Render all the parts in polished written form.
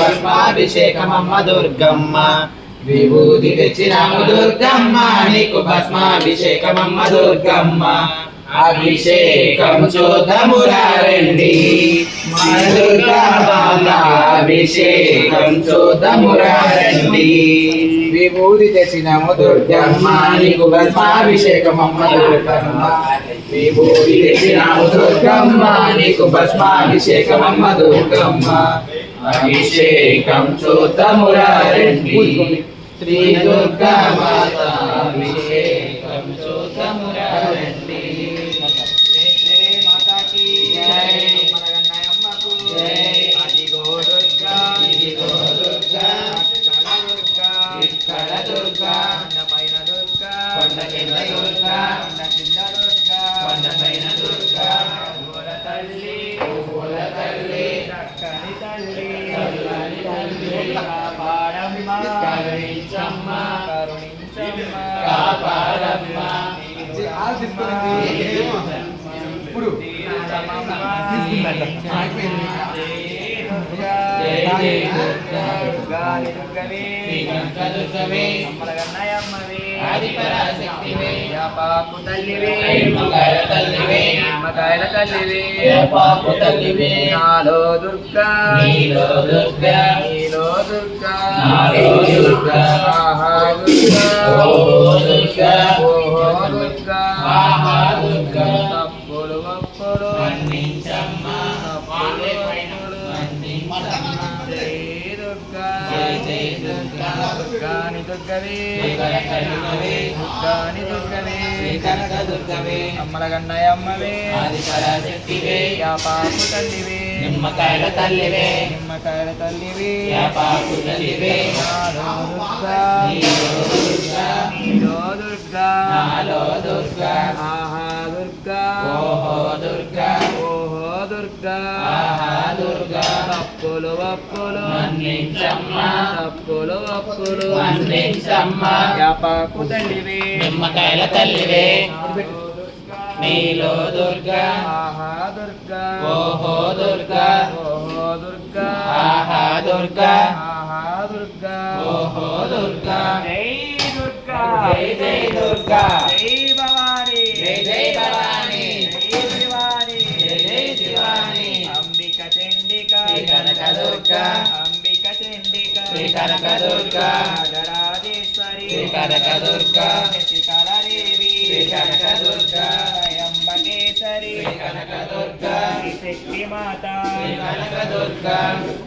భస్మాభిషేకమమ్మ దుర్గమ్మ విభూతి తెచ్చినాము దుర్గమ్మ నీకు భస్మాభిషేకమమ్మ దుర్గమ్మ అభిషేకం చూద్దామురా రండి మన దుర్గమ్మ అభిషేకం చూద్దామురా రండి విభూతి తెచ్చినాము దుర్గమ్మ నీకు భస్మాభిషేకమమ్మ దుర్గమ్మ విభూతి తెచ్చినాము దుర్గమ్మ నీకు భస్మాభిషేకమమ్మ దుర్గమ్మ అభిషేకం చూద్దామురా రండి శ్రీ దుర్గా మాత అభిషేకం చూద్దామురా రండి ఇప్పుడు పాపు తల్లివే నాలో దుర్గా నీలో దుర్గా ఆహా దుర్గా ఓహో దుర్గా ఆహా దుర్గా తప్పులు ఒప్పులు మన్నించమ్మా జై దుర్గా దుర్గాని దుర్గవే కనక దుర్గవే అమ్మల గన్నయమ్మవే ఆది పరాశక్తివే పాపు తల్లివే నిమ్మకాయల తల్లివే పాపు తల్లివే నాలో దుర్గా ఆహా దుర్గా ఓహో దుర్గా ఆహా దుర్గా తప్పులు ఒప్పులు మన్నించమ్మా పాపు తల్లివే నిమ్మకాయల తల్లివే నీలో దుర్గా ఆహా దుర్గా ఓహో దుర్గా ఆహా దుర్గా ఓహో దుర్గా జై దుర్గా జై భవాని జై శివాని అంబిక చండిక కనక దుర్గా కనక దుర్గా రాజరాజేశ్వరి కనక దుర్గా శశికళాదేవి కనక దుర్గా త్రయంబకేశ్వరి కనక దుర్గా శక్తి మాత కనక దుర్గా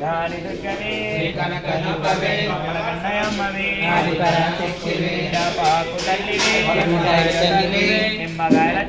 గాలి దుర్గవే కనక దుర్గవే కన్నయమ్మవే ఆది పరాశక్తివే పాకు తల్లివే నిమ్మగాయల